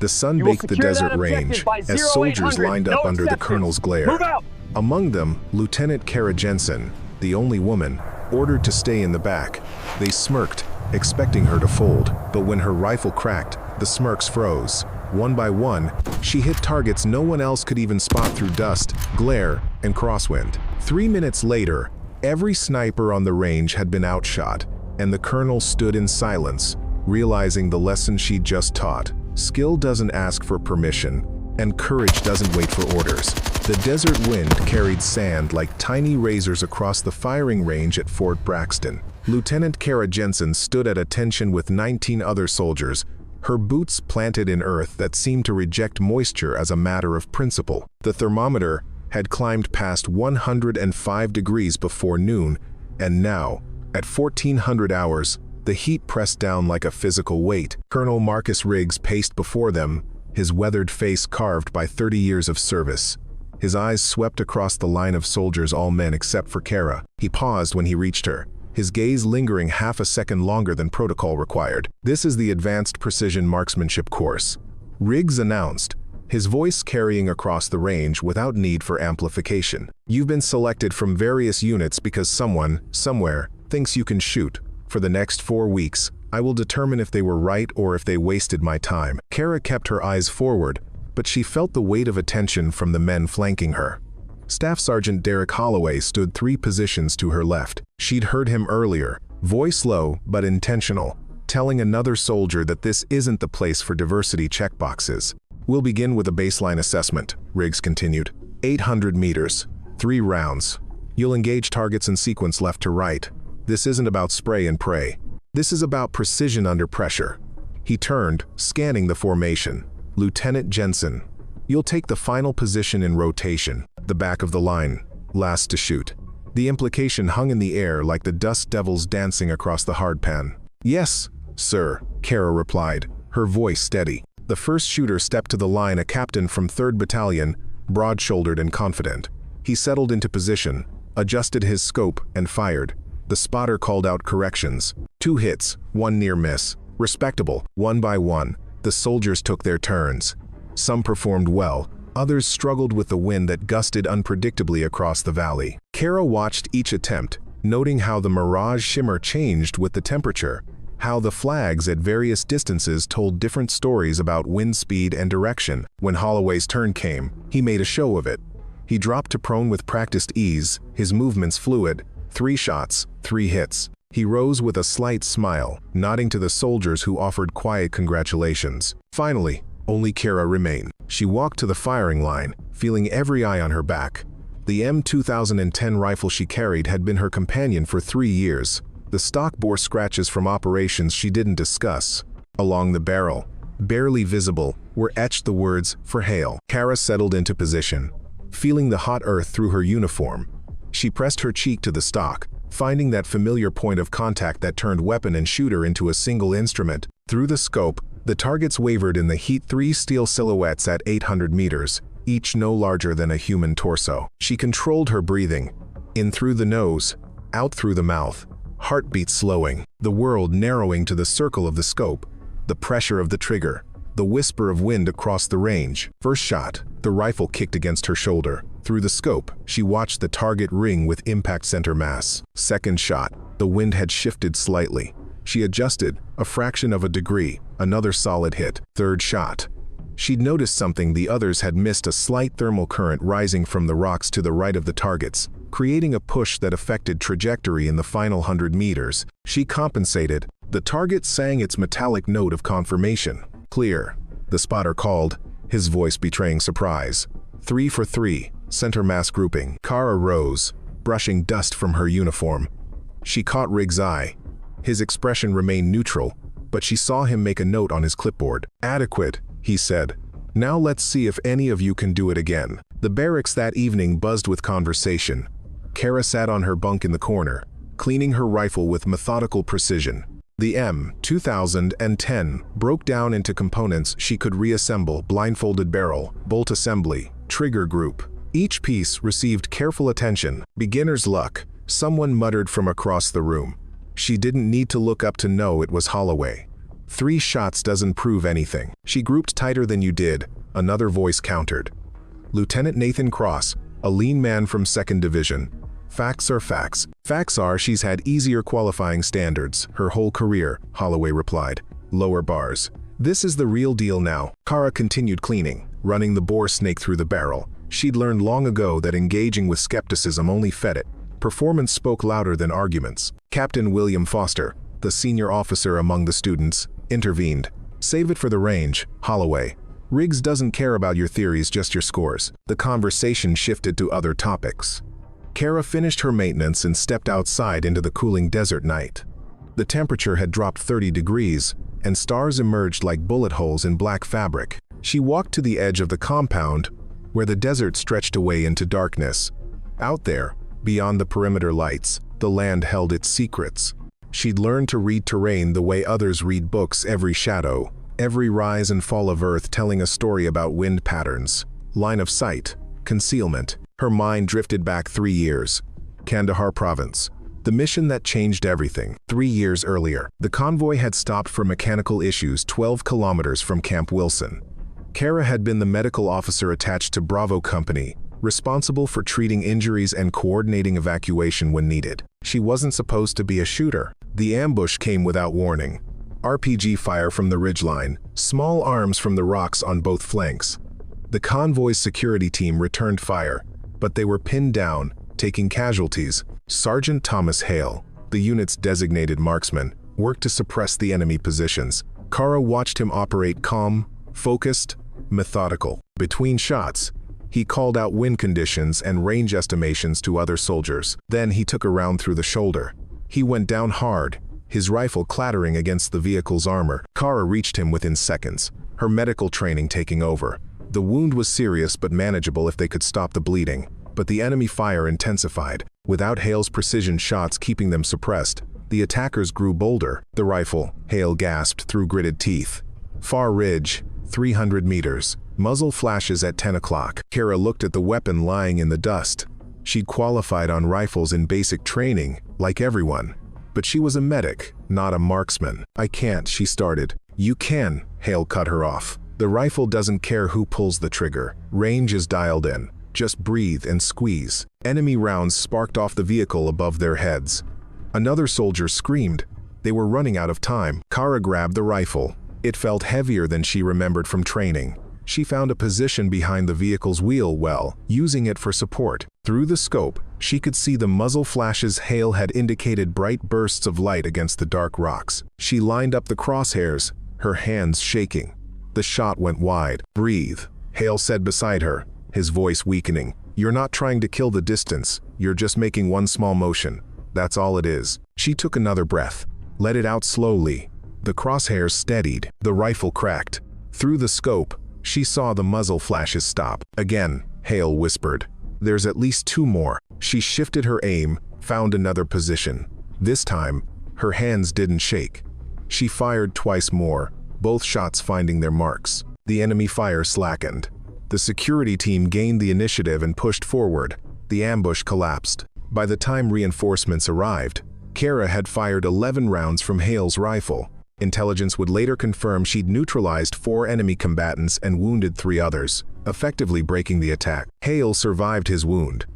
The sun baked the desert range as soldiers lined up under the colonel's glare. Among them, Lieutenant Kara Jensen, the only woman, ordered to stay in the back. They smirked, expecting her to fold, but when her rifle cracked, the smirks froze. One by one, she hit targets no one else could even spot through dust, glare, and crosswind. 3 minutes later, every sniper on the range had been outshot, and the colonel stood in silence, realizing the lesson she'd just taught. Skill doesn't ask for permission, and courage doesn't wait for orders. The desert wind carried sand like tiny razors across the firing range at Fort Braxton. Lieutenant Kara Jensen stood at attention with 19 other soldiers, her boots planted in earth that seemed to reject moisture as a matter of principle. The thermometer had climbed past 105 degrees before noon, and now, at 1400 hours, the heat pressed down like a physical weight. Colonel Marcus Riggs paced before them, his weathered face carved by 30 years of service. His eyes swept across the line of soldiers, all men except for Kara. He paused when he reached her, his gaze lingering half a second longer than protocol required. "This is the Advanced Precision Marksmanship course," Riggs announced, his voice carrying across the range without need for amplification. "You've been selected from various units because someone, somewhere, thinks you can shoot. For the next 4 weeks, I will determine if they were right or if they wasted my time." Kara kept her eyes forward, but she felt the weight of attention from the men flanking her. Staff Sergeant Derek Holloway stood 3 positions to her left. She'd heard him earlier, voice low but intentional, telling another soldier that this isn't the place for diversity checkboxes. "We'll begin with a baseline assessment," Riggs continued. 800 meters, 3 rounds. You'll engage targets in sequence left to right. This isn't about spray and pray. This is about precision under pressure. He turned, scanning the formation. "Lieutenant Jensen, you'll take the final position in rotation, the back of the line, last to shoot." The implication hung in the air like the dust devils dancing across the hardpan. "Yes, sir," Kara replied, her voice steady. The first shooter stepped to the line, a captain from 3rd Battalion, broad-shouldered and confident. He settled into position, adjusted his scope, and fired. The spotter called out corrections. 2 hits, 1 near miss. Respectable. One by one, the soldiers took their turns. Some performed well, others struggled with the wind that gusted unpredictably across the valley. Kara watched each attempt, noting how the mirage shimmer changed with the temperature, how the flags at various distances told different stories about wind speed and direction. When Holloway's turn came, he made a show of it. He dropped to prone with practiced ease, his movements fluid. 3 shots, 3 hits. He rose with a slight smile, nodding to the soldiers who offered quiet congratulations. Finally, only Kara remained. She walked to the firing line, feeling every eye on her back. The M2010 rifle she carried had been her companion for 3 years. The stock bore scratches from operations she didn't discuss. Along the barrel, barely visible, were etched the words, "For Hale." Kara settled into position, feeling the hot earth through her uniform. She pressed her cheek to the stock, finding that familiar point of contact that turned weapon and shooter into a single instrument. Through the scope, the targets wavered in the heat, 3 steel silhouettes at 800 meters, each no larger than a human torso. She controlled her breathing, in through the nose, out through the mouth, heartbeat slowing, the world narrowing to the circle of the scope, the pressure of the trigger, the whisper of wind across the range. First shot, the rifle kicked against her shoulder. Through the scope, she watched the target ring with impact center mass. Second shot, the wind had shifted slightly. She adjusted, a fraction of a degree, another solid hit. Third shot. She'd noticed something the others had missed, a slight thermal current rising from the rocks to the right of the targets, creating a push that affected trajectory in the final 100 meters. She compensated. The target sang its metallic note of confirmation. "Clear," the spotter called, his voice betraying surprise. 3 for 3, center mass grouping. Kara rose, brushing dust from her uniform. She caught Riggs' eye. His expression remained neutral, but she saw him make a note on his clipboard. "Adequate," he said. "Now let's see if any of you can do it again." The barracks that evening buzzed with conversation. Kara sat on her bunk in the corner, cleaning her rifle with methodical precision. The M2010 broke down into components she could reassemble: blindfolded barrel, bolt assembly, trigger group. Each piece received careful attention. "Beginner's luck," someone muttered from across the room. She didn't need to look up to know it was Holloway. 3 shots doesn't prove anything. She grouped tighter than you did, another voice countered. Lieutenant Nathan Cross, a lean man from 2nd Division. Facts are facts. Facts are she's had easier qualifying standards her whole career, Holloway replied. Lower bars. This is the real deal now. Kara continued cleaning, running the bore snake through the barrel. She'd learned long ago that engaging with skepticism only fed it. Performance spoke louder than arguments. Captain William Foster, the senior officer among the students, intervened. Save it for the range, Holloway. Riggs doesn't care about your theories, just your scores. The conversation shifted to other topics. Kara finished her maintenance and stepped outside into the cooling desert night. The temperature had dropped 30 degrees, and stars emerged like bullet holes in black fabric. She walked to the edge of the compound, where the desert stretched away into darkness. Out there, beyond the perimeter lights, the land held its secrets. She'd learned to read terrain the way others read books, every shadow, every rise and fall of Earth telling a story about wind patterns, line of sight, concealment. Her mind drifted back 3 years. Kandahar Province. The mission that changed everything. 3 years earlier, the convoy had stopped for mechanical issues 12 kilometers from Camp Wilson. Kara had been the medical officer attached to Bravo Company, responsible for treating injuries and coordinating evacuation when needed. She wasn't supposed to be a shooter. The ambush came without warning. RPG fire from the ridgeline, small arms from the rocks on both flanks. The convoy's security team returned fire, but they were pinned down, taking casualties. Sergeant Thomas Hale, the unit's designated marksman, worked to suppress the enemy positions. Kara watched him operate calm, focused, methodical. Between shots, he called out wind conditions and range estimations to other soldiers. Then he took a round through the shoulder. He went down hard, his rifle clattering against the vehicle's armor. Kara reached him within seconds, her medical training taking over. The wound was serious but manageable if they could stop the bleeding. But the enemy fire intensified. Without Hale's precision shots keeping them suppressed, the attackers grew bolder. The rifle, Hale gasped through gritted teeth. Far ridge, 300 meters. Muzzle flashes at 10 o'clock. Kara looked at the weapon lying in the dust. She'd qualified on rifles in basic training, like everyone. But she was a medic, not a marksman. I can't, she started. You can, Hale cut her off. The rifle doesn't care who pulls the trigger. Range is dialed in. Just breathe and squeeze. Enemy rounds sparked off the vehicle above their heads. Another soldier screamed. They were running out of time. Kara grabbed the rifle. It felt heavier than she remembered from training. She found a position behind the vehicle's wheel well, using it for support. Through the scope, she could see the muzzle flashes Hale had indicated bright bursts of light against the dark rocks. She lined up the crosshairs, her hands shaking. The shot went wide. Breathe, Hale said beside her, his voice weakening. You're not trying to kill the distance, you're just making one small motion. That's all it is. She took another breath. Let it out slowly. The crosshairs steadied. The rifle cracked. Through the scope, she saw the muzzle flashes stop. Again, Hale whispered. There's at least 2 more. She shifted her aim, found another position. This time, her hands didn't shake. She fired twice more, both shots finding their marks. The enemy fire slackened. The security team gained the initiative and pushed forward. The ambush collapsed. By the time reinforcements arrived, Kara had fired 11 rounds from Hale's rifle. Intelligence would later confirm she'd neutralized 4 enemy combatants and wounded 3 others, effectively breaking the attack. Hale survived his wound.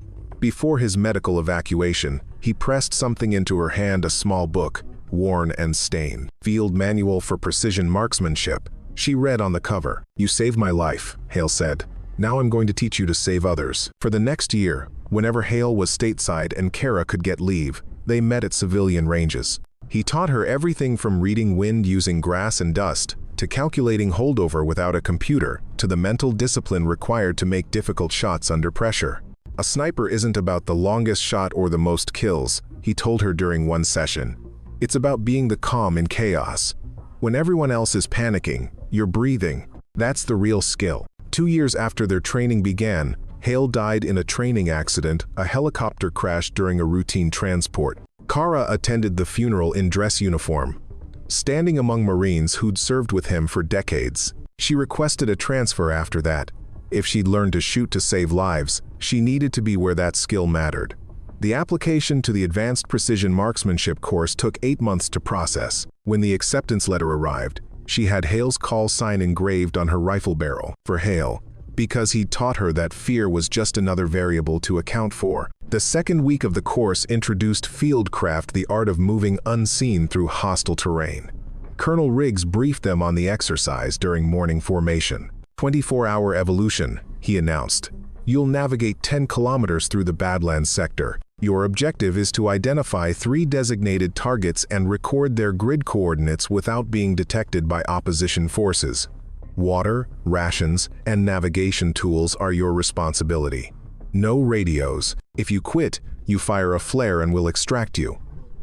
Before his medical evacuation, he pressed something into her hand, a small book, worn and stained. Field Manual for Precision Marksmanship. She read on the cover. You saved my life, Hale said. Now I'm going to teach you to save others. For the next year, whenever Hale was stateside and Kara could get leave, they met at civilian ranges. He taught her everything from reading wind using grass and dust, to calculating holdover without a computer, to the mental discipline required to make difficult shots under pressure. A sniper isn't about the longest shot or the most kills, he told her during one session. It's about being the calm in chaos. When everyone else is panicking, you're breathing. That's the real skill. 2 years after their training began, Hale died in a training accident. A helicopter crashed during a routine transport. Kara attended the funeral in dress uniform, standing among Marines who'd served with him for decades. She requested a transfer after that. If she'd learned to shoot to save lives, she needed to be where that skill mattered. The application to the Advanced Precision Marksmanship course took 8 months to process. When the acceptance letter arrived, she had Hale's call sign engraved on her rifle barrel. For Hale, because he'd taught her that fear was just another variable to account for. The second week of the course introduced fieldcraft, the art of moving unseen through hostile terrain. Colonel Riggs briefed them on the exercise during morning formation. 24-hour evolution, he announced. You'll navigate 10 kilometers through the Badlands sector. Your objective is to identify 3 designated targets and record their grid coordinates without being detected by opposition forces. Water, rations, and navigation tools are your responsibility. No radios. If you quit, you fire a flare and we'll extract you.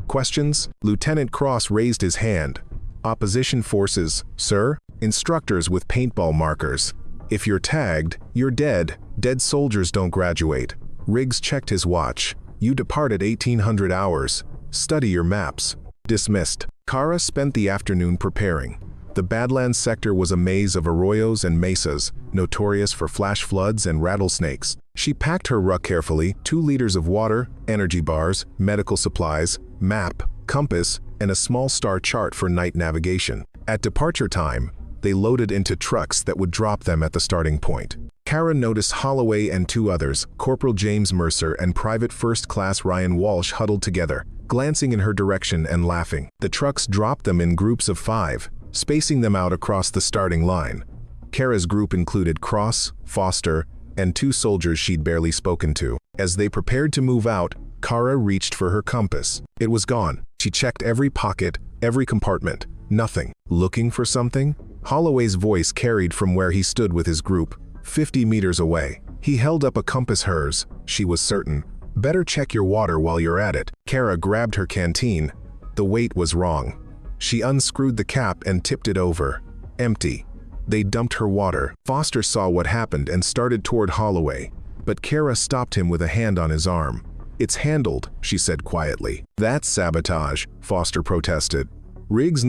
Questions? Lieutenant Cross raised his hand. Opposition forces, sir? Instructors with paintball markers. If you're tagged, you're dead. Dead soldiers don't graduate. Riggs checked his watch. You depart at 1800 hours. Study your maps. Dismissed. Kara spent the afternoon preparing. The Badlands sector was a maze of arroyos and mesas, notorious for flash floods and rattlesnakes. She packed her ruck carefully, 2 liters of water, energy bars, medical supplies, map, compass, and a small star chart for night navigation. At departure time, they loaded into trucks that would drop them at the starting point. Kara noticed Holloway and 2 others, Corporal James Mercer and Private First Class Ryan Walsh, huddled together, glancing in her direction and laughing. The trucks dropped them in groups of 5, spacing them out across the starting line. Kara's group included Cross, Foster, and 2 soldiers she'd barely spoken to. As they prepared to move out, Kara reached for her compass. It was gone. She checked every pocket, every compartment. Nothing. Looking for something? Holloway's voice carried from where he stood with his group, 50 meters away. He held up a compass. Hers, she was certain. Better check your water while you're at it. Kara grabbed her canteen. The weight was wrong. She unscrewed the cap and tipped it over. Empty. They dumped her water. Foster saw what happened and started toward Holloway, but Kara stopped him with a hand on his arm. It's handled, she said quietly. That's sabotage, Foster protested. Riggs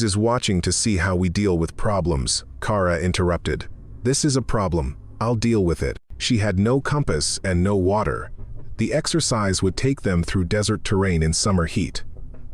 is watching to see how we deal with problems, Kara interrupted. This is a problem. I'll deal with it. She had no compass and no water. The exercise would take them through desert terrain in summer heat.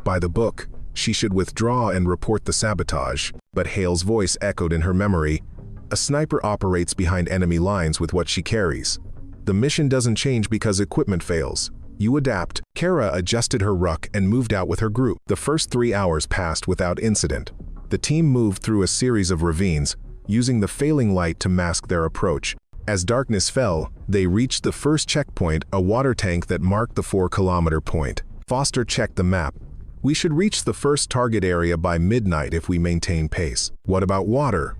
By the book, she should withdraw and report the sabotage, but Hale's voice echoed in her memory. A sniper operates behind enemy lines with what she carries. The mission doesn't change because equipment fails. You adapt. Kara adjusted her ruck and moved out with her group. The first 3 hours passed without incident. The team moved through a series of ravines, using the failing light to mask their approach. As darkness fell, they reached the first checkpoint, a water tank that marked the 4-kilometer point. Foster checked the map. We should reach the first target area by midnight if we maintain pace. What about water?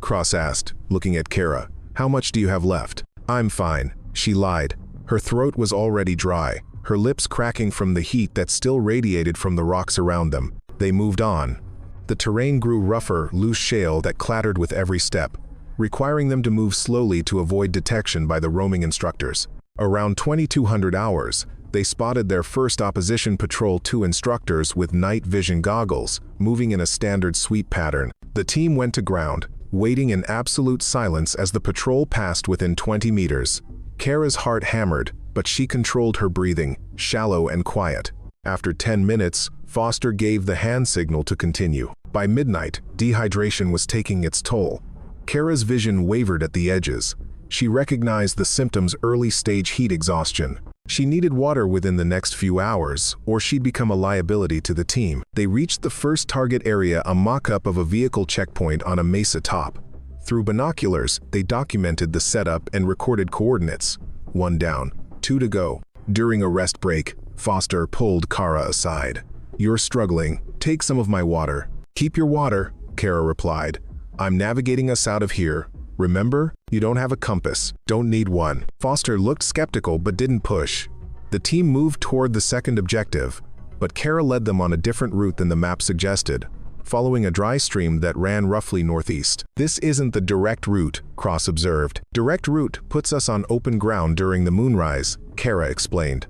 Cross asked, looking at Kara. How much do you have left? I'm fine, she lied. Her throat was already dry, her lips cracking from the heat that still radiated from the rocks around them. They moved on. The terrain grew rougher, loose shale that clattered with every step, requiring them to move slowly to avoid detection by the roaming instructors. Around 2200 hours, they spotted their first opposition patrol, 2 instructors with night vision goggles, moving in a standard sweep pattern. The team went to ground, waiting in absolute silence as the patrol passed within 20 meters. Kara's heart hammered, but she controlled her breathing, shallow and quiet. After 10 minutes, Foster gave the hand signal to continue. By midnight, dehydration was taking its toll. Kara's vision wavered at the edges. She recognized the symptoms: early-stage heat exhaustion. She needed water within the next few hours, or she'd become a liability to the team. They reached the first target area, a mock-up of a vehicle checkpoint on a mesa top. Through binoculars, they documented the setup and recorded coordinates. 1 down, 2 to go. During a rest break, Foster pulled Kara aside. You're struggling. Take some of my water. Keep your water, Kara replied. I'm navigating us out of here. Remember, you don't have a compass. Don't need one. Foster looked skeptical but didn't push. The team moved toward the second objective, but Kara led them on a different route than the map suggested, following a dry stream that ran roughly northeast. This isn't the direct route, Cross observed. Direct route puts us on open ground during the moonrise, Kara explained.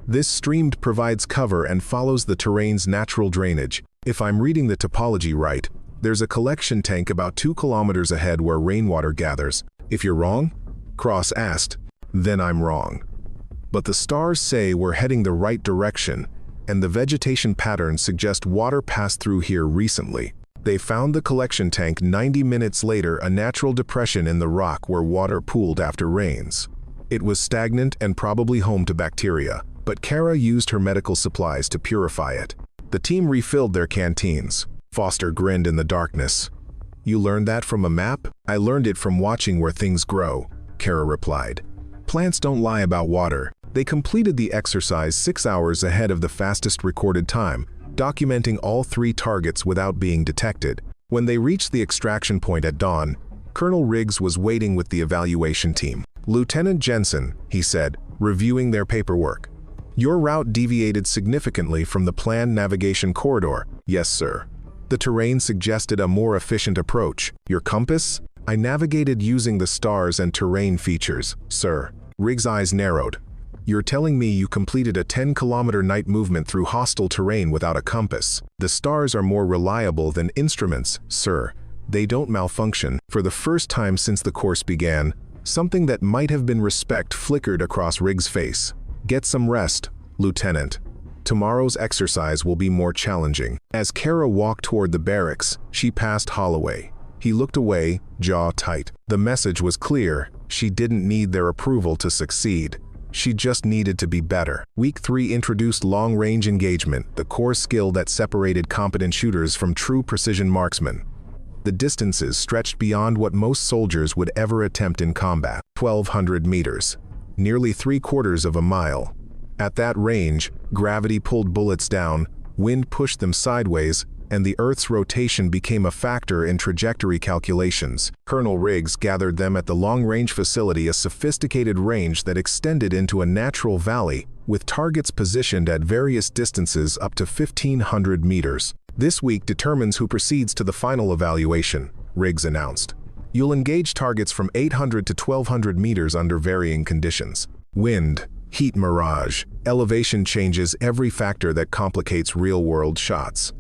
This stream provides cover and follows the terrain's natural drainage. If I'm reading the topology right, there's a collection tank about 2 kilometers ahead where rainwater gathers. If you're wrong? Cross asked. Then I'm wrong. but the stars say we're heading the right direction, and the vegetation patterns suggest water passed through here recently. They found the collection tank 90 minutes later, a natural depression in the rock where water pooled after rains. It was stagnant and probably home to bacteria, but Kara used her medical supplies to purify it. The team refilled their canteens. Foster grinned in the darkness. "You learned that from a map?" "I learned it from watching where things grow," Kara replied. "Plants don't lie about water." They completed the exercise 6 hours ahead of the fastest recorded time, documenting all 3 targets without being detected. When they reached the extraction point at dawn, Colonel Riggs was waiting with the evaluation team. "Lieutenant Jensen," he said, reviewing their paperwork. "Your route deviated significantly from the planned navigation corridor." "Yes, sir." "The terrain suggested a more efficient approach." "Your compass?" "I navigated using the stars and terrain features, sir." Riggs' eyes narrowed. "You're telling me you completed a 10-kilometer night movement through hostile terrain without a compass?" "The stars are more reliable than instruments, sir. They don't malfunction." For the first time since the course began, something that might have been respect flickered across Riggs' face. "Get some rest, Lieutenant. Tomorrow's exercise will be more challenging." As Kara walked toward the barracks, she passed Holloway. He looked away, jaw tight. The message was clear: she didn't need their approval to succeed. She just needed to be better. Week 3 introduced long-range engagement, the core skill that separated competent shooters from true precision marksmen. The distances stretched beyond what most soldiers would ever attempt in combat. 1,200 meters. Nearly 3/4 of a mile. At that range, gravity pulled bullets down, wind pushed them sideways, and the Earth's rotation became a factor in trajectory calculations. Colonel Riggs gathered them at the long-range facility, a sophisticated range that extended into a natural valley, with targets positioned at various distances up to 1,500 meters. "This week determines who proceeds to the final evaluation," Riggs announced. "You'll engage targets from 800 to 1,200 meters under varying conditions. Wind, heat mirage, elevation changes, every factor that complicates real-world shots.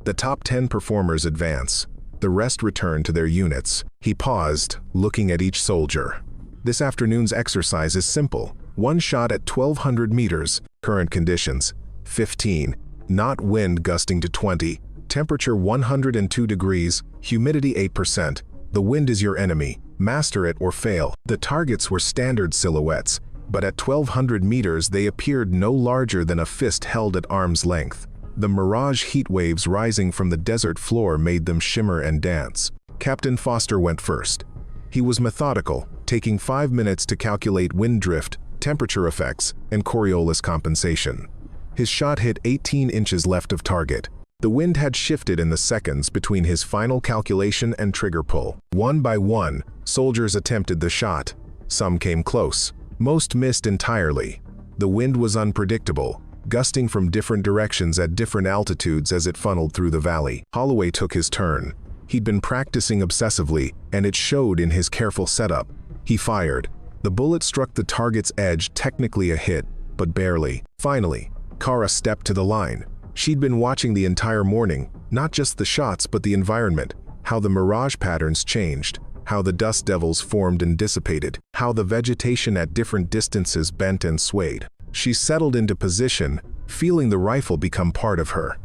The top 10 performers advance. The rest return to their units." He paused, looking at each soldier. "This afternoon's exercise is simple. 1 shot at 1,200 meters. Current conditions: 15. Knot wind gusting to 20. Temperature 102 degrees. Humidity 8%. The wind is your enemy. Master it or fail." The targets were standard silhouettes, but at 1,200 meters they appeared no larger than a fist held at arm's length. The mirage heat waves rising from the desert floor made them shimmer and dance. Captain Foster went first. He was methodical, taking 5 minutes to calculate wind drift, temperature effects, and Coriolis compensation. His shot hit 18 inches left of target. The wind had shifted in the seconds between his final calculation and trigger pull. One by one, soldiers attempted the shot. Some came close. Most missed entirely. The wind was unpredictable, gusting from different directions at different altitudes as it funneled through the valley. Holloway took his turn. He'd been practicing obsessively, and it showed in his careful setup. He fired. The bullet struck the target's edge, technically a hit, but barely. Finally, Kara stepped to the line. She'd been watching the entire morning, not just the shots but the environment, how the mirage patterns changed, how the dust devils formed and dissipated, how the vegetation at different distances bent and swayed. She settled into position, feeling the rifle become part of her.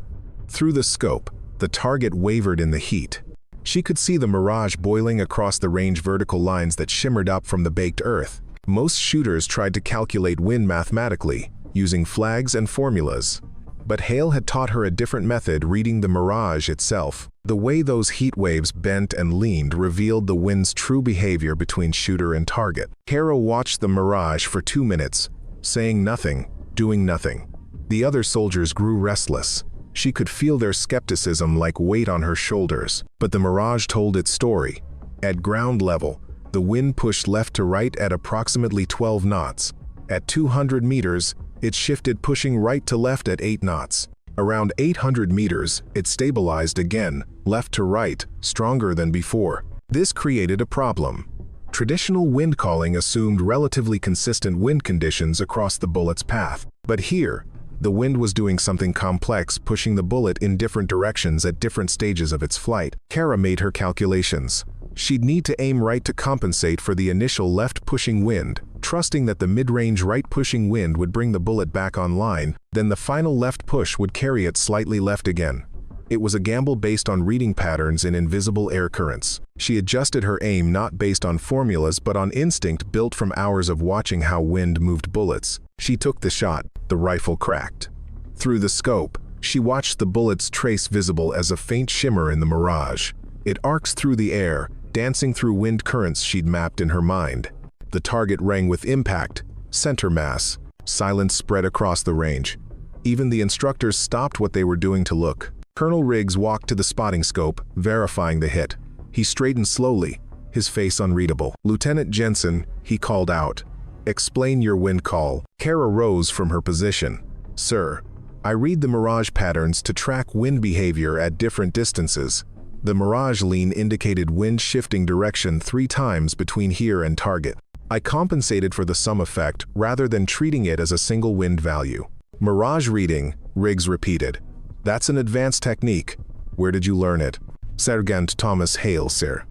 Through the scope, the target wavered in the heat. She could see the mirage boiling across the range, vertical lines that shimmered up from the baked earth. Most shooters tried to calculate wind mathematically, using flags and formulas. But Hale had taught her a different method, reading the mirage itself. The way those heat waves bent and leaned revealed the wind's true behavior between shooter and target. Kara watched the mirage for 2 minutes, saying nothing, doing nothing. The other soldiers grew restless. She could feel their skepticism like weight on her shoulders. But the mirage told its story. At ground level, the wind pushed left to right at approximately 12 knots. At 200 meters, it shifted, pushing right to left at 8 knots. Around 800 meters, it stabilized again, left to right, stronger than before. This created a problem. Traditional wind calling assumed relatively consistent wind conditions across the bullet's path. But here, the wind was doing something complex, pushing the bullet in different directions at different stages of its flight. Kara made her calculations. She'd need to aim right to compensate for the initial left-pushing wind, trusting that the mid-range right-pushing wind would bring the bullet back online, then the final left push would carry it slightly left again. It was a gamble based on reading patterns in invisible air currents. She adjusted her aim not based on formulas but on instinct built from hours of watching how wind moved bullets. She took the shot. The rifle cracked. Through the scope, she watched the bullet's trace visible as a faint shimmer in the mirage. It arcs through the air, dancing through wind currents she'd mapped in her mind. The target rang with impact, center mass. Silence spread across the range. Even the instructors stopped what they were doing to look. Colonel Riggs walked to the spotting scope, verifying the hit. He straightened slowly, his face unreadable. "Lieutenant Jensen," he called out. "Explain your wind call." Kara rose from her position. "Sir, I read the mirage patterns to track wind behavior at different distances. The mirage lean indicated wind shifting direction 3 times between here and target. I compensated for the sum effect rather than treating it as a single wind value." "Mirage reading," Riggs repeated. "That's an advanced technique. Where did you learn it?" "Sergeant Thomas Hale, sir.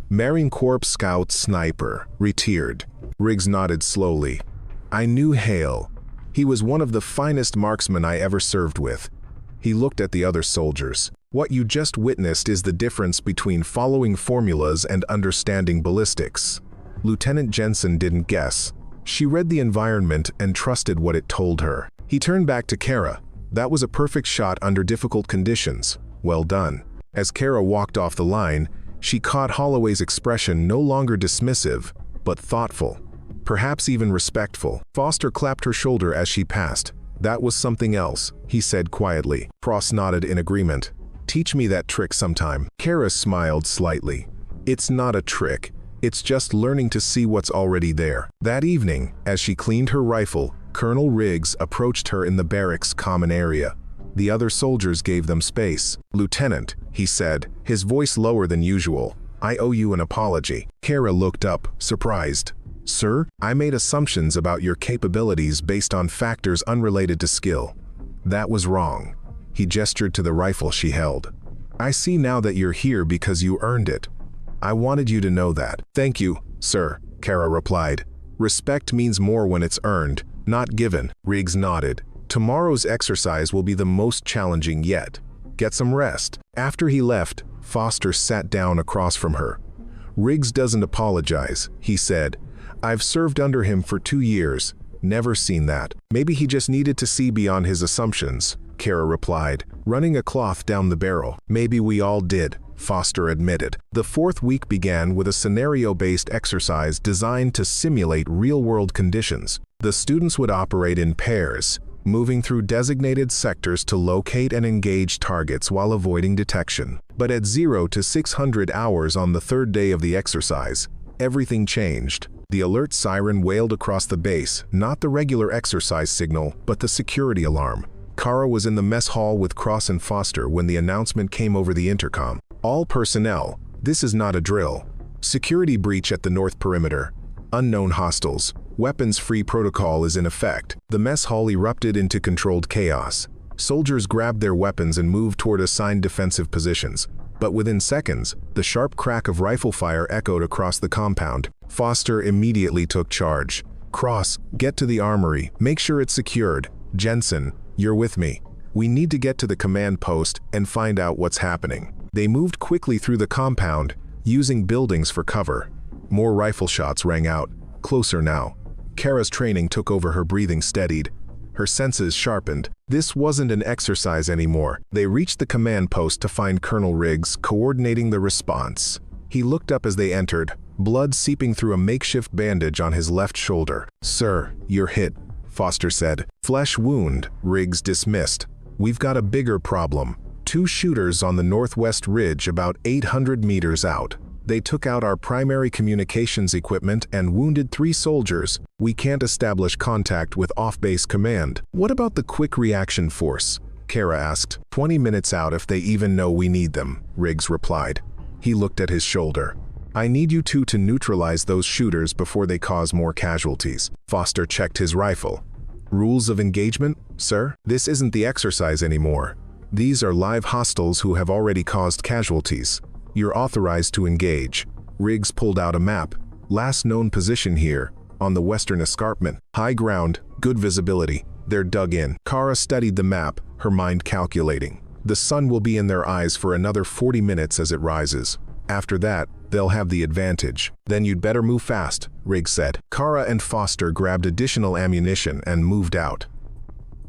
Marine Corps Scout Sniper, retired." Riggs nodded slowly. "I knew Hale. He was one of the finest marksmen I ever served with." He looked at the other soldiers. "What you just witnessed is the difference between following formulas and understanding ballistics." Lieutenant Jensen didn't guess. She read the environment and trusted what it told her. He turned back to Kara. "That was a perfect shot under difficult conditions. Well done." As Kara walked off the line, she caught Holloway's expression, no longer dismissive, but thoughtful, perhaps even respectful. Foster clapped her shoulder as she passed. "That was something else," he said quietly. Frost nodded in agreement. "Teach me that trick sometime." Kara smiled slightly. "It's not a trick. It's just learning to see what's already there." That evening, as she cleaned her rifle, Colonel Riggs approached her in the barracks common area. The other soldiers gave them space. "Lieutenant," he said, his voice lower than usual, "I owe you an apology." Kara looked up, surprised. "Sir, I made assumptions about your capabilities based on factors unrelated to skill. That was wrong." He gestured to the rifle she held. "I see now that you're here because you earned it. I wanted you to know that." "Thank you, sir," Kara replied. "Respect means more when it's earned, not given." Riggs nodded. "Tomorrow's exercise will be the most challenging yet. Get some rest." After he left, Foster sat down across from her. "Riggs doesn't apologize," he said. "I've served under him for 2 years. Never seen that." "Maybe he just needed to see beyond his assumptions," Kara replied, running a cloth down the barrel. "Maybe we all did," Foster admitted. The 4th week began with a scenario-based exercise designed to simulate real-world conditions. The students would operate in pairs, moving through designated sectors to locate and engage targets while avoiding detection. But at 0 to 600 hours on the 3rd day of the exercise, everything changed. The alert siren wailed across the base, not the regular exercise signal, but the security alarm. Kara was in the mess hall with Cross and Foster when the announcement came over the intercom. "All personnel, this is not a drill. Security breach at the north perimeter. Unknown hostiles. Weapons-free protocol is in effect." The mess hall erupted into controlled chaos. Soldiers grabbed their weapons and moved toward assigned defensive positions. But within seconds, the sharp crack of rifle fire echoed across the compound. Foster immediately took charge. "Cross, get to the armory. Make sure it's secured. Jensen, you're with me. We need to get to the command post and find out what's happening." They moved quickly through the compound, using buildings for cover. More rifle shots rang out, closer now. Kara's training took over, her breathing steadied. Her senses sharpened. This wasn't an exercise anymore. They reached the command post to find Colonel Riggs coordinating the response. He looked up as they entered, blood seeping through a makeshift bandage on his left shoulder. "Sir, you're hit," Foster said. "Flesh wound," Riggs dismissed. "We've got a bigger problem. 2 shooters on the northwest ridge about 800 meters out. They took out our primary communications equipment and wounded 3 soldiers. We can't establish contact with off-base command." "What about the quick reaction force?" Kara asked. 20 minutes out if they even know we need them," Riggs replied. He looked at his shoulder. "I need you two to neutralize those shooters before they cause more casualties." Foster checked his rifle. "Rules of engagement, sir? This isn't the exercise anymore. These are live hostiles who have already caused casualties. You're authorized to engage." Riggs pulled out a map. "Last known position here, on the western escarpment. High ground, good visibility. They're dug in. Kara studied the map, her mind calculating. The sun will be in their eyes for another 40 minutes as it rises. After that, they'll have the advantage. Then you'd better move fast, Riggs said. Kara and Foster grabbed additional ammunition and moved out.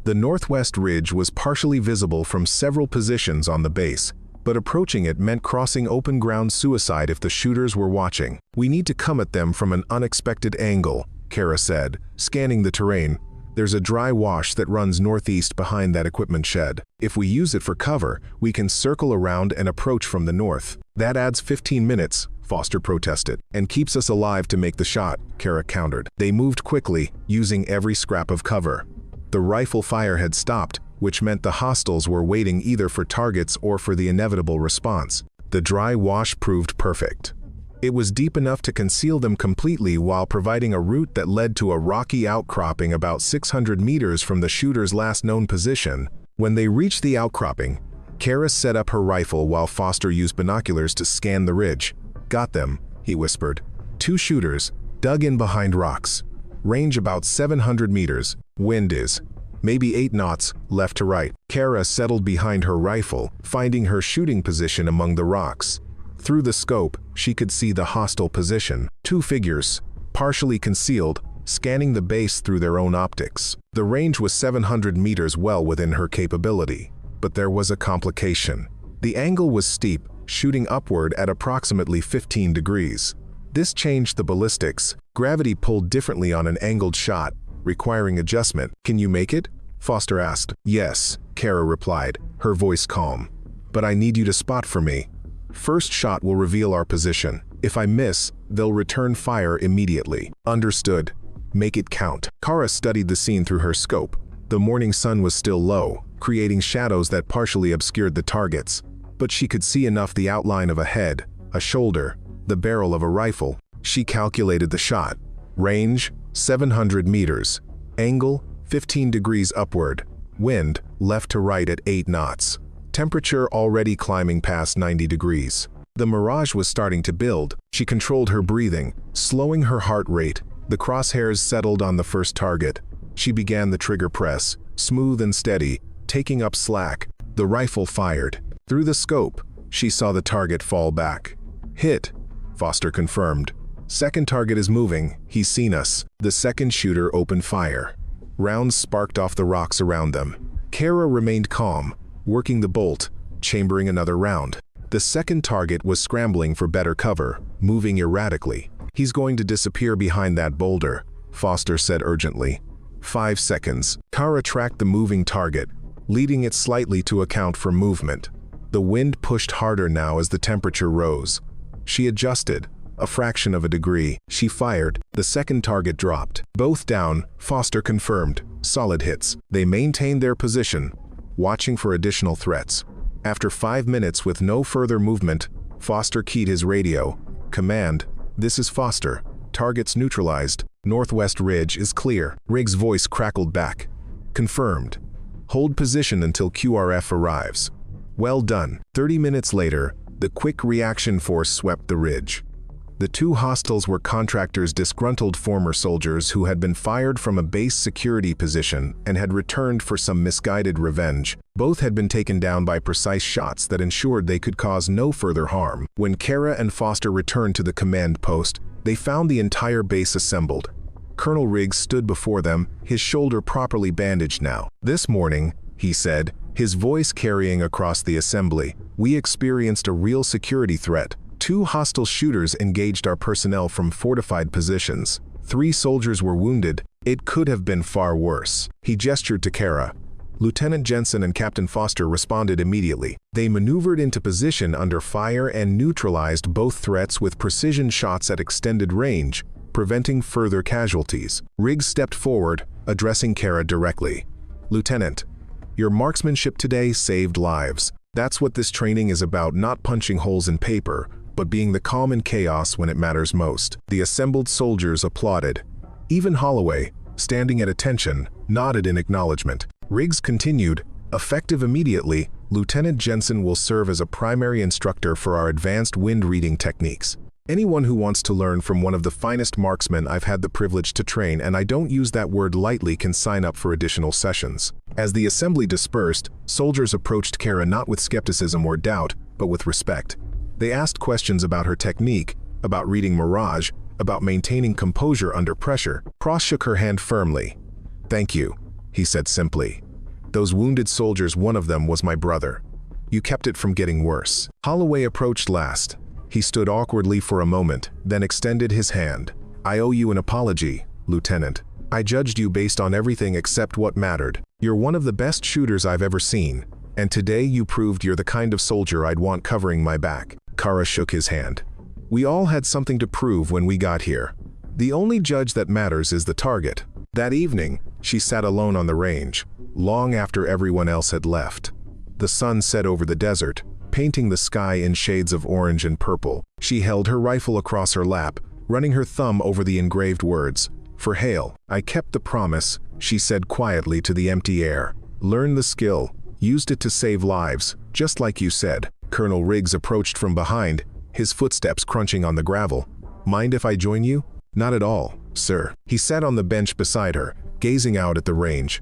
The northwest ridge was partially visible from several positions on the base, but approaching it meant crossing open ground suicide if the shooters were watching. We need to come at them from an unexpected angle, Kara said, scanning the terrain. There's a dry wash that runs northeast behind that equipment shed. If we use it for cover, we can circle around and approach from the north. That adds 15 minutes, Foster protested, and keeps us alive to make the shot, Kara countered. They moved quickly, using every scrap of cover. The rifle fire had stopped, which meant the hostiles were waiting either for targets or for the inevitable response. The dry wash proved perfect. It was deep enough to conceal them completely while providing a route that led to a rocky outcropping about 600 meters from the shooter's last known position. When they reached the outcropping, Kara set up her rifle while Foster used binoculars to scan the ridge. Got them, he whispered. 2 shooters, dug in behind rocks. Range about 700 meters. Wind is maybe 8 knots, left to right. Kara settled behind her rifle, finding her shooting position among the rocks. Through the scope, she could see the hostile position. 2 figures, partially concealed, scanning the base through their own optics. The range was 700 meters, well within her capability. But there was a complication. The angle was steep, shooting upward at approximately 15 degrees. This changed the ballistics. Gravity pulled differently on an angled shot, requiring adjustment. Can you make it? Foster asked. Yes, Kara replied, her voice calm. But I need you to spot for me. First shot will reveal our position. If I miss, they'll return fire immediately. Understood. Make it count. Kara studied the scene through her scope. The morning sun was still low, creating shadows that partially obscured the targets. But she could see enough the outline of a head, a shoulder, the barrel of a rifle. She calculated the shot. Range, 700 meters. Angle, 15 degrees upward. Wind, left to right at 8 knots. Temperature already climbing past 90 degrees. The mirage was starting to build. She controlled her breathing, slowing her heart rate. The crosshairs settled on the first target. She began the trigger press, smooth and steady, taking up slack. The rifle fired. Through the scope, she saw the target fall back. Hit, Foster confirmed. Second target is moving. He's seen us. The second shooter opened fire. Rounds sparked off the rocks around them. Kara remained calm, working the bolt, chambering another round. The second target was scrambling for better cover, moving erratically. He's going to disappear behind that boulder, Foster said urgently. 5 seconds. Kara tracked the moving target, leading it slightly to account for movement. The wind pushed harder now as the temperature rose. She adjusted, a fraction of a degree. She fired. The second target dropped. Both down, Foster confirmed. Solid hits. They maintained their position, watching for additional threats. After 5 minutes with no further movement, Foster keyed his radio. Command, this is Foster. Targets neutralized. Northwest ridge is clear. Riggs' voice crackled back. Confirmed. Hold position until QRF arrives. Well done. 30 minutes later, the quick reaction force swept the ridge. The 2 hostiles were contractors, disgruntled former soldiers who had been fired from a base security position and had returned for some misguided revenge. Both had been taken down by precise shots that ensured they could cause no further harm. When Kara and Foster returned to the command post, they found the entire base assembled. Colonel Riggs stood before them, his shoulder properly bandaged now. This morning, he said, his voice carrying across the assembly, we experienced a real security threat. 2 hostile shooters engaged our personnel from fortified positions. 3 soldiers were wounded. It could have been far worse. He gestured to Kara. Lieutenant Jensen and Captain Foster responded immediately. They maneuvered into position under fire and neutralized both threats with precision shots at extended range, preventing further casualties. Riggs stepped forward, addressing Kara directly. Lieutenant, your marksmanship today saved lives. That's what this training is about, not punching holes in paper, but being the calm in chaos when it matters most. The assembled soldiers applauded. Even Holloway, standing at attention, nodded in acknowledgement. Riggs continued, effective immediately, Lieutenant Jensen will serve as a primary instructor for our advanced wind reading techniques. Anyone who wants to learn from one of the finest marksmen I've had the privilege to train, and I don't use that word lightly, can sign up for additional sessions. As the assembly dispersed, soldiers approached Kara not with skepticism or doubt, but with respect. They asked questions about her technique, about reading mirage, about maintaining composure under pressure. Cross shook her hand firmly. "Thank you," he said simply. "Those wounded soldiers, one of them was my brother. You kept it from getting worse." Holloway approached last. He stood awkwardly for a moment, then extended his hand. "I owe you an apology, Lieutenant. I judged you based on everything except what mattered. You're one of the best shooters I've ever seen, and today you proved you're the kind of soldier I'd want covering my back." Kara shook his hand. "We all had something to prove when we got here. The only judge that matters is the target." That evening, she sat alone on the range, long after everyone else had left. The sun set over the desert, painting the sky in shades of orange and purple. She held her rifle across her lap, running her thumb over the engraved words. "For Hale, I kept the promise," she said quietly to the empty air. "Learned the skill, used it to save lives, just like you said." Colonel Riggs approached from behind, his footsteps crunching on the gravel. "Mind if I join you?" "Not at all, sir." He sat on the bench beside her, gazing out at the range.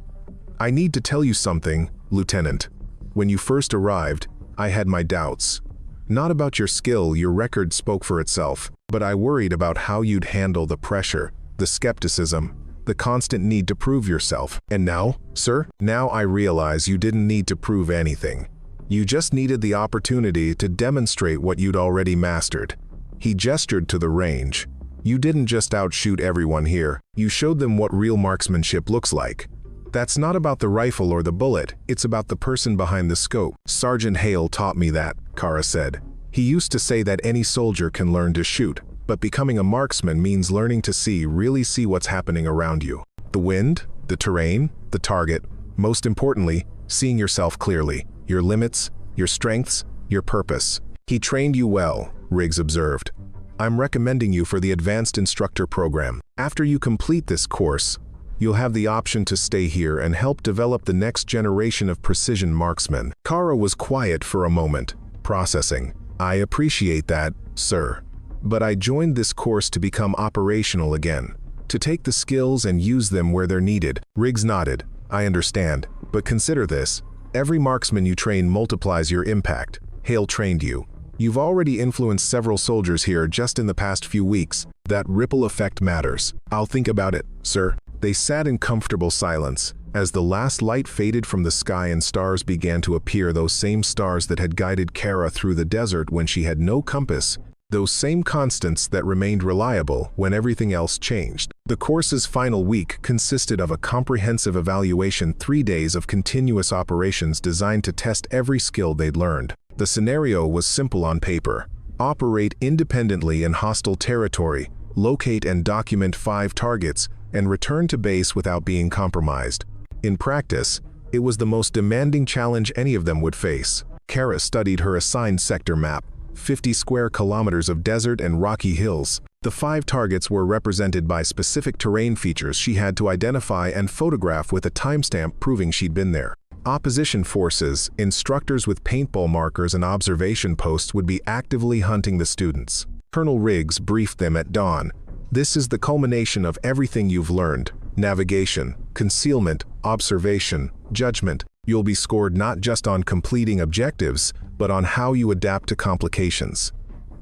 "I need to tell you something, Lieutenant. When you first arrived, I had my doubts. Not about your skill, your record spoke for itself, but I worried about how you'd handle the pressure, the skepticism, the constant need to prove yourself. And now, sir, now I realize you didn't need to prove anything. You just needed the opportunity to demonstrate what you'd already mastered." He gestured to the range. "You didn't just outshoot everyone here, you showed them what real marksmanship looks like. That's not about the rifle or the bullet, it's about the person behind the scope." "Sergeant Hale taught me that," Kara said. "He used to say that any soldier can learn to shoot, but becoming a marksman means learning to really see what's happening around you. The wind, the terrain, the target, most importantly, seeing yourself clearly, your limits, your strengths, your purpose." "He trained you well," Riggs observed. "I'm recommending you for the Advanced Instructor Program. After you complete this course, you'll have the option to stay here and help develop the next generation of precision marksmen." Kara was quiet for a moment, processing. "I appreciate that, sir. But I joined this course to become operational again, to take the skills and use them where they're needed." Riggs nodded. "I understand, but consider this. Every marksman you train multiplies your impact. Hale trained you. You've already influenced several soldiers here just in the past few weeks. That ripple effect matters." "I'll think about it, sir." They sat in comfortable silence. As the last light faded from the sky and stars began to appear, those same stars that had guided Kara through the desert when she had no compass, those same constants that remained reliable when everything else changed. The course's final week consisted of a comprehensive evaluation, 3 days of continuous operations designed to test every skill they'd learned. The scenario was simple on paper. Operate independently in hostile territory, locate and document 5 targets, and return to base without being compromised. In practice, it was the most demanding challenge any of them would face. Kara studied her assigned sector map, 50 square kilometers of desert and rocky hills. The 5 targets were represented by specific terrain features she had to identify and photograph with a timestamp proving she'd been there. Opposition forces, instructors with paintball markers and observation posts would be actively hunting the students. Colonel Riggs briefed them at dawn. "This is the culmination of everything you've learned. Navigation, concealment, observation, judgment. You'll be scored not just on completing objectives, but on how you adapt to complications.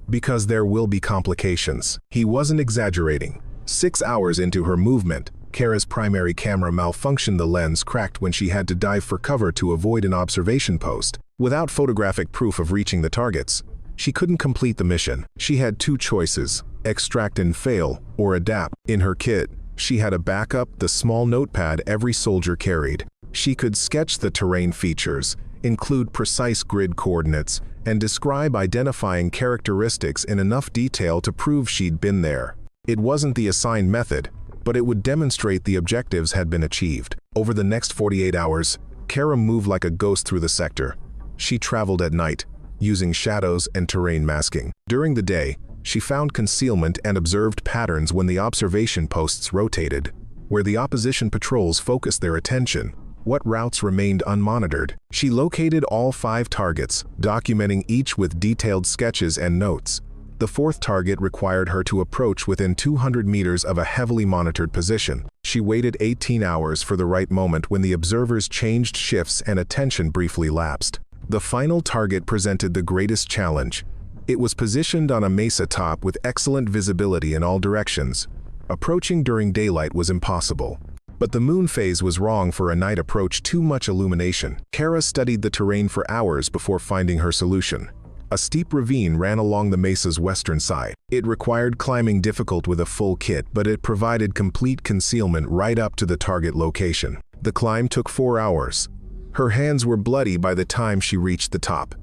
Because there will be complications." He wasn't exaggerating. 6 hours into her movement, Kara's primary camera malfunctioned. The lens cracked when she had to dive for cover to avoid an observation post. Without photographic proof of reaching the targets, she couldn't complete the mission. She had 2 choices: extract and fail, or adapt. In her kit, she had a backup, the small notepad every soldier carried. She could sketch the terrain features, include precise grid coordinates, and describe identifying characteristics in enough detail to prove she'd been there. It wasn't the assigned method, but it would demonstrate the objectives had been achieved. Over the next 48 hours, Kara moved like a ghost through the sector. She traveled at night, using shadows and terrain masking. During the day, she found concealment and observed patterns when the observation posts rotated, where the opposition patrols focused their attention. What routes remained unmonitored? She located all 5 targets, documenting each with detailed sketches and notes. The fourth target required her to approach within 200 meters of a heavily monitored position. She waited 18 hours for the right moment when the observers changed shifts and attention briefly lapsed. The final target presented the greatest challenge. It was positioned on a mesa top with excellent visibility in all directions. Approaching during daylight was impossible. But the moon phase was wrong for a night approach, too much illumination. Kara studied the terrain for hours before finding her solution. A steep ravine ran along the mesa's western side. It required climbing difficult with a full kit, but it provided complete concealment right up to the target location. The climb took 4 hours. Her hands were bloody by the time she reached the top.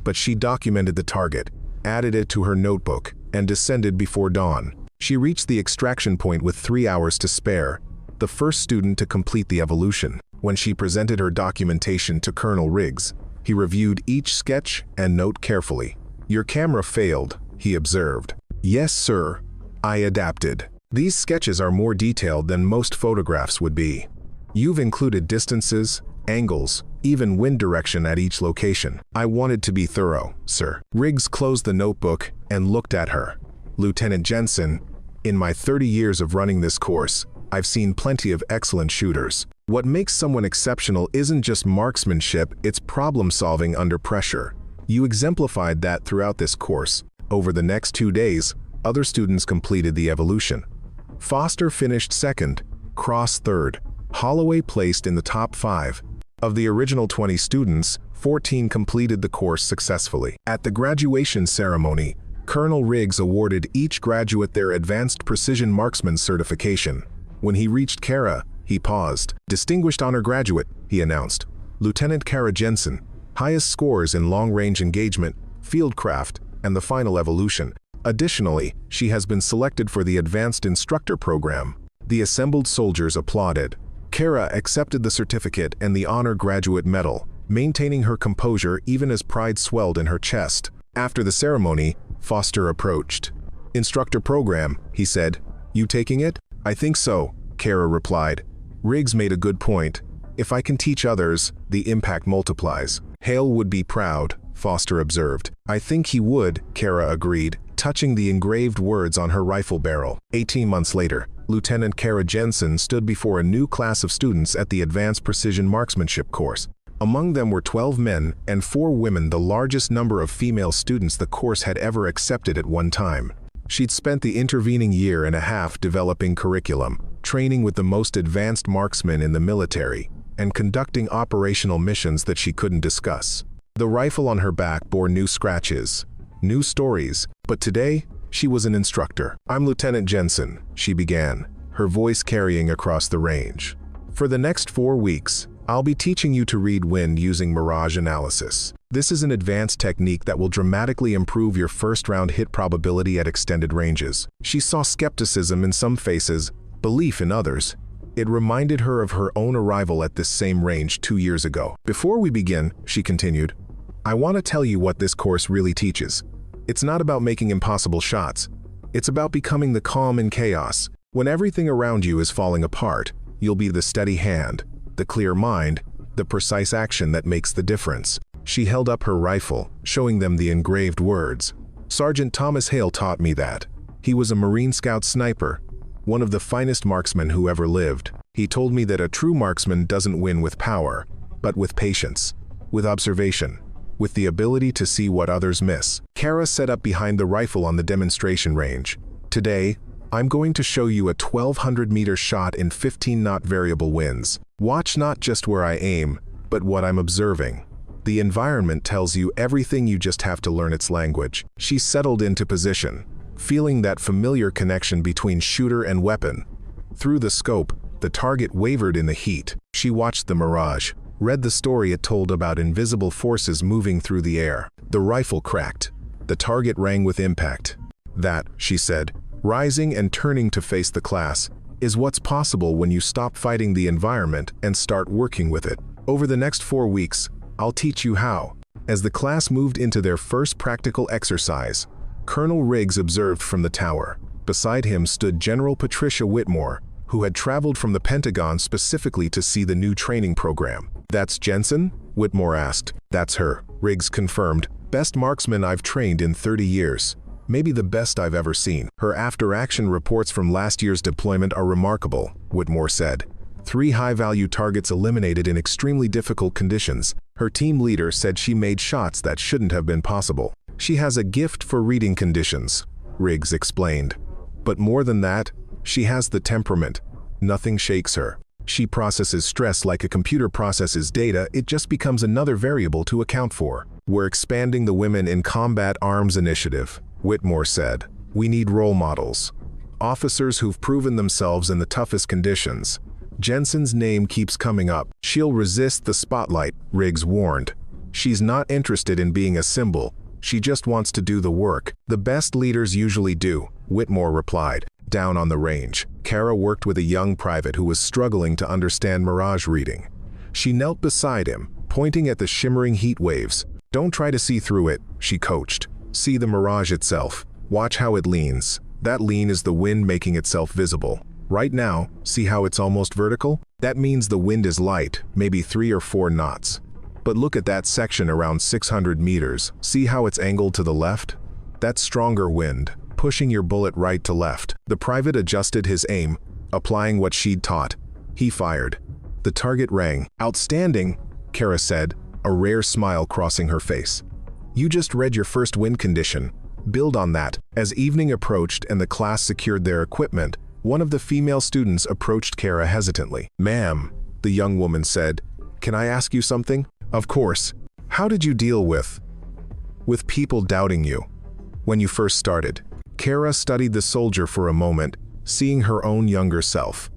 But she documented the target, added it to her notebook, and descended before dawn. She reached the extraction point with 3 hours to spare, the first student to complete the evolution. When she presented her documentation to Colonel Riggs, he reviewed each sketch and note carefully. "Your camera failed," he observed. "Yes, sir. I adapted. These sketches are more detailed than most photographs would be. You've included distances, angles, even wind direction at each location. I wanted to be thorough, sir." Riggs closed the notebook and looked at her. "Lieutenant Jensen, in my 30 years of running this course, I've seen plenty of excellent shooters. What makes someone exceptional isn't just marksmanship, it's problem-solving under pressure. You exemplified that throughout this course." Over the next 2 days, other students completed the evolution. Foster finished second, Cross third, Holloway placed in the top 5. Of the original 20 students, 14 completed the course successfully. At the graduation ceremony, Colonel Riggs awarded each graduate their Advanced Precision Marksman certification. When he reached Kara, he paused. "Distinguished honor graduate," he announced. "Lieutenant Kara Jensen, highest scores in long-range engagement, fieldcraft, and the final evolution. Additionally, she has been selected for the Advanced Instructor Program." The assembled soldiers applauded. Kara accepted the certificate and the honor graduate medal, maintaining her composure even as pride swelled in her chest. After the ceremony, Foster approached. "Instructor Program," he said. "You taking it?" "I think so," Kara replied. "Riggs made a good point. If I can teach others, the impact multiplies." "Hale would be proud," Foster observed. "I think he would," Kara agreed, touching the engraved words on her rifle barrel. 18 months later, Lieutenant Kara Jensen stood before a new class of students at the Advanced Precision Marksmanship course. Among them were 12 men and 4 women, the largest number of female students the course had ever accepted at one time. She'd spent the intervening year and a half developing curriculum, training with the most advanced marksmen in the military, and conducting operational missions that she couldn't discuss. The rifle on her back bore new scratches, new stories, but today, she was an instructor. "I'm Lieutenant Jensen," she began, her voice carrying across the range. "For the next 4 weeks, I'll be teaching you to read wind using mirage analysis. This is an advanced technique that will dramatically improve your first-round hit probability at extended ranges." She saw skepticism in some faces, belief in others. It reminded her of her own arrival at this same range 2 years ago. "Before we begin," she continued, "I want to tell you what this course really teaches. It's not about making impossible shots. It's about becoming the calm in chaos. When everything around you is falling apart, you'll be the steady hand, the clear mind, the precise action that makes the difference." She held up her rifle, showing them the engraved words. "Sergeant Thomas Hale taught me that. He was a Marine Scout sniper, one of the finest marksmen who ever lived. He told me that a true marksman doesn't win with power, but with patience, with observation, with the ability to see what others miss." Kara set up behind the rifle on the demonstration range. "Today, I'm going to show you a 1,200-meter shot in 15-knot variable winds. Watch not just where I aim, but what I'm observing. The environment tells you everything, you just have to learn its language." She settled into position, feeling that familiar connection between shooter and weapon. Through the scope, the target wavered in the heat. She watched the mirage, read the story it told about invisible forces moving through the air. The rifle cracked. The target rang with impact. "That," she said, rising and turning to face the class, "is what's possible when you stop fighting the environment and start working with it. Over the next 4 weeks, I'll teach you how." As the class moved into their first practical exercise, Colonel Riggs observed from the tower. Beside him stood General Patricia Whitmore, who had traveled from the Pentagon specifically to see the new training program. "That's Jensen?" Whitmore asked. "That's her," Riggs confirmed. "Best marksman I've trained in 30 years. maybe the best I've ever seen. Her after-action reports from last year's deployment are remarkable, Whitmore said. 3 high-value targets eliminated in extremely difficult conditions. Her team leader said she made shots that shouldn't have been possible. She has a gift for reading conditions, Riggs explained. But more than that, she has the temperament. Nothing shakes her. She processes stress like a computer processes data, it just becomes another variable to account for. We're expanding the Women in Combat Arms initiative, Whitmore said. We need role models. Officers who've proven themselves in the toughest conditions. Jensen's name keeps coming up. She'll resist the spotlight, Riggs warned. She's not interested in being a symbol. She just wants to do the work. The best leaders usually do, Whitmore replied. Down on the range, Kara worked with a young private who was struggling to understand mirage reading. She knelt beside him, pointing at the shimmering heat waves. Don't try to see through it, she coached. See the mirage itself. Watch how it leans. That lean is the wind making itself visible. Right now, see how it's almost vertical? That means the wind is light, maybe 3 or 4 knots. But look at that section around 600 meters. See how it's angled to the left? That's stronger wind, pushing your bullet right to left. The private adjusted his aim, applying what she'd taught. He fired. The target rang. Outstanding, Kara said, a rare smile crossing her face. You just read your first wind condition. Build on that. As evening approached and the class secured their equipment, one of the female students approached Kara hesitantly. Ma'am, the young woman said, can I ask you something? Of course. How did you deal with people doubting you when you first started? Kara studied the soldier for a moment, seeing her own younger self.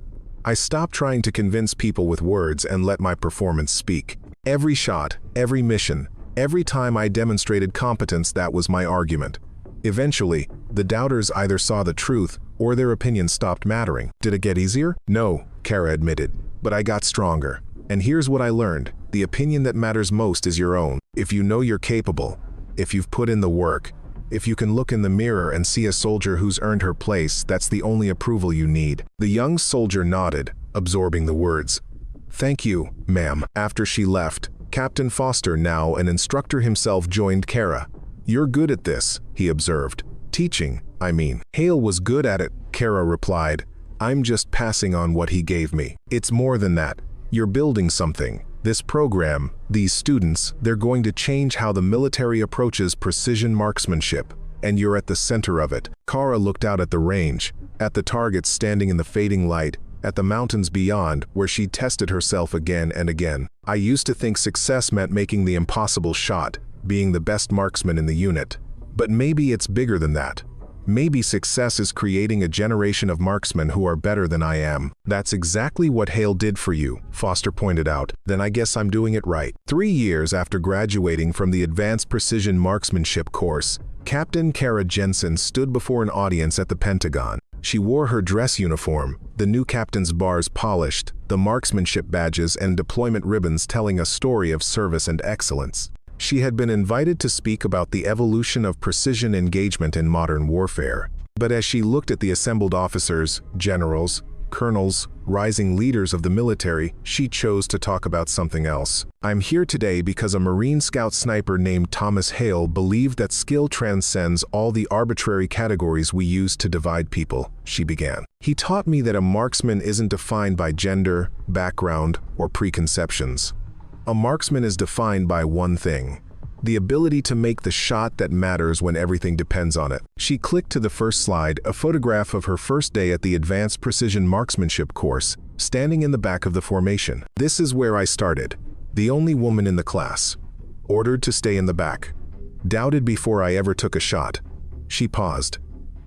I stopped trying to convince people with words and let my performance speak. Every shot, every mission, every time I demonstrated competence, that was my argument. Eventually, the doubters either saw the truth or their opinion stopped mattering. Did it get easier? No, Kara admitted, but I got stronger. And here's what I learned. The opinion that matters most is your own. If you know you're capable, if you've put in the work, if you can look in the mirror and see a soldier who's earned her place, that's the only approval you need. The young soldier nodded, absorbing the words. Thank you, ma'am. After she left, Captain Foster, now an instructor himself, joined Kara. You're good at this, he observed. Teaching, I mean. Hale was good at it, Kara replied. I'm just passing on what he gave me. It's more than that. You're building something. This program, these students, they're going to change how the military approaches precision marksmanship, and you're at the center of it. Kara looked out at the range, at the targets standing in the fading light, at the mountains beyond, where she tested herself again and again. I used to think success meant making the impossible shot, being the best marksman in the unit. But maybe it's bigger than that. Maybe success is creating a generation of marksmen who are better than I am. That's exactly what Hale did for you, Foster pointed out. Then I guess I'm doing it right. 3 years after graduating from the Advanced Precision Marksmanship course, Captain Kara Jensen stood before an audience at the Pentagon. She wore her dress uniform, the new captain's bars polished, the marksmanship badges and deployment ribbons telling a story of service and excellence. She had been invited to speak about the evolution of precision engagement in modern warfare. But as she looked at the assembled officers, generals, colonels, rising leaders of the military, she chose to talk about something else. I'm here today because a Marine Scout sniper named Thomas Hale believed that skill transcends all the arbitrary categories we use to divide people, she began. He taught me that a marksman isn't defined by gender, background, or preconceptions. A marksman is defined by one thing: the ability to make the shot that matters when everything depends on it. She clicked to the first slide, a photograph of her first day at the Advanced Precision Marksmanship course, standing in the back of the formation. This is where I started, the only woman in the class. Ordered to stay in the back. Doubted before I ever took a shot. She paused.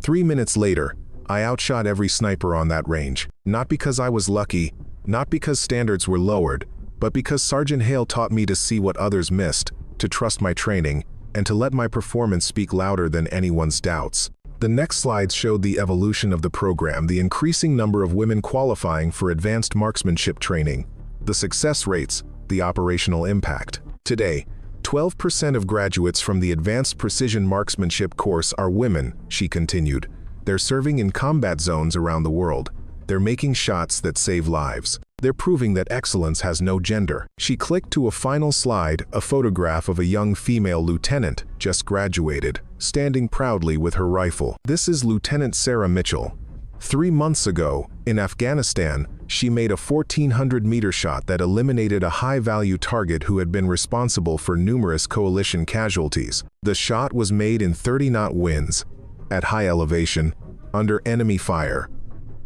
3 minutes later, I outshot every sniper on that range. Not because I was lucky, not because standards were lowered, but because Sergeant Hale taught me to see what others missed, to trust my training, and to let my performance speak louder than anyone's doubts. The next slides showed the evolution of the program, the increasing number of women qualifying for advanced marksmanship training, the success rates, the operational impact. Today, 12% of graduates from the Advanced Precision Marksmanship course are women, she continued. They're serving in combat zones around the world. They're making shots that save lives. They're proving that excellence has no gender. She clicked to a final slide, a photograph of a young female lieutenant, just graduated, standing proudly with her rifle. This is Lieutenant Sarah Mitchell. 3 months ago, in Afghanistan, she made a 1,400-meter shot that eliminated a high-value target who had been responsible for numerous coalition casualties. The shot was made in 30-knot winds, at high elevation, under enemy fire.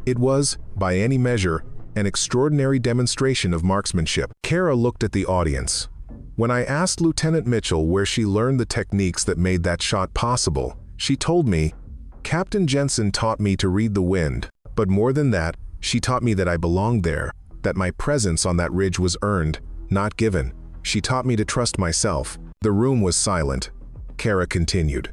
It was, by any measure, an extraordinary demonstration of marksmanship. Kara looked at the audience. When I asked Lieutenant Mitchell where she learned the techniques that made that shot possible, she told me, "Captain Jensen taught me to read the wind, but more than that, she taught me that I belonged there, that my presence on that ridge was earned, not given. She taught me to trust myself." The room was silent. Kara continued,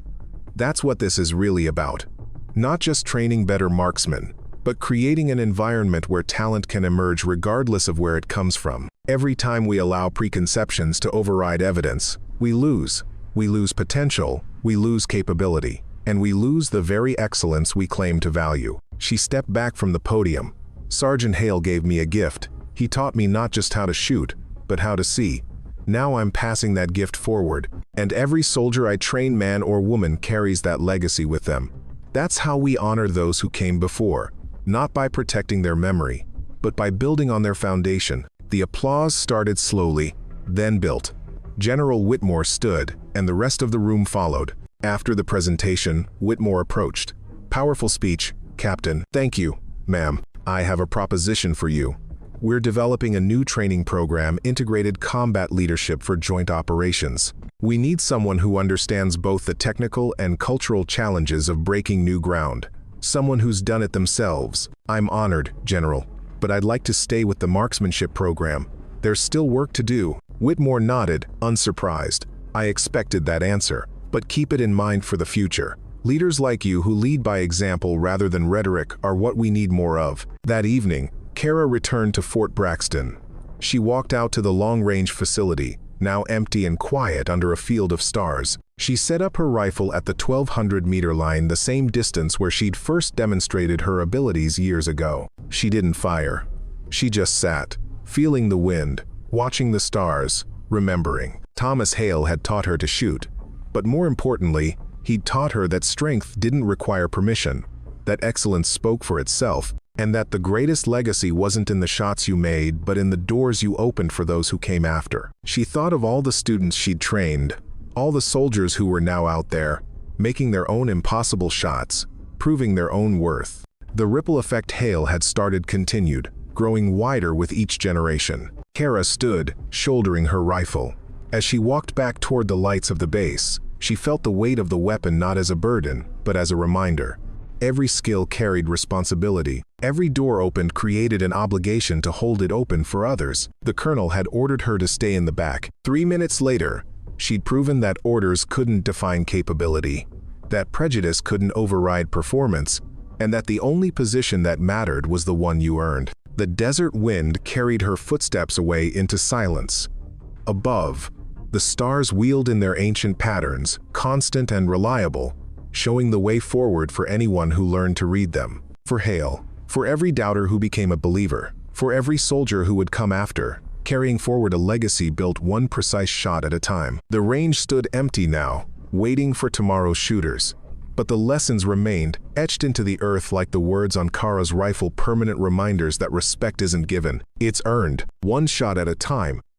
"That's what this is really about. Not just training better marksmen, but creating an environment where talent can emerge regardless of where it comes from. Every time we allow preconceptions to override evidence, we lose. We lose potential, we lose capability, and we lose the very excellence we claim to value." She stepped back from the podium. "Sergeant Hale gave me a gift. He taught me not just how to shoot, but how to see. Now I'm passing that gift forward, and every soldier I train, man or woman, carries that legacy with them. That's how we honor those who came before, not by protecting their memory, but by building on their foundation." The applause started slowly, then built. General Whitmore stood, and the rest of the room followed. After the presentation, Whitmore approached. "Powerful speech, Captain." "Thank you, ma'am. I have a proposition for you. We're developing a new training program, integrated combat leadership for joint operations. We need someone who understands both the technical and cultural challenges of breaking new ground. Someone who's done it themselves." "I'm honored, General, but I'd like to stay with the marksmanship program. There's still work to do." Whitmore nodded, unsurprised. "I expected that answer, but keep it in mind for the future. Leaders like you who lead by example rather than rhetoric are what we need more of." That evening, Kara returned to Fort Braxton. She walked out to the long-range facility, now empty and quiet under a field of stars. She set up her rifle at the 1,200-meter line, the same distance where she'd first demonstrated her abilities years ago. She didn't fire. She just sat, feeling the wind, watching the stars, remembering. Thomas Hale had taught her to shoot, but more importantly, he'd taught her that strength didn't require permission, that excellence spoke for itself, and that the greatest legacy wasn't in the shots you made, but in the doors you opened for those who came after. She thought of all the students she'd trained, all the soldiers who were now out there, making their own impossible shots, proving their own worth. The ripple effect Hale had started continued, growing wider with each generation. Kara stood, shouldering her rifle. As she walked back toward the lights of the base, she felt the weight of the weapon not as a burden, but as a reminder. Every skill carried responsibility. Every door opened created an obligation to hold it open for others. The colonel had ordered her to stay in the back. 3 minutes later, she'd proven that orders couldn't define capability, that prejudice couldn't override performance, and that the only position that mattered was the one you earned. The desert wind carried her footsteps away into silence. Above, the stars wheeled in their ancient patterns, constant and reliable, showing the way forward for anyone who learned to read them. For Hale, for every doubter who became a believer, for every soldier who would come after, carrying forward a legacy built one precise shot at a time. The range stood empty now, waiting for tomorrow's shooters. But the lessons remained, etched into the earth like the words on Kara's rifle, permanent reminders that respect isn't given, it's earned, one shot at a time,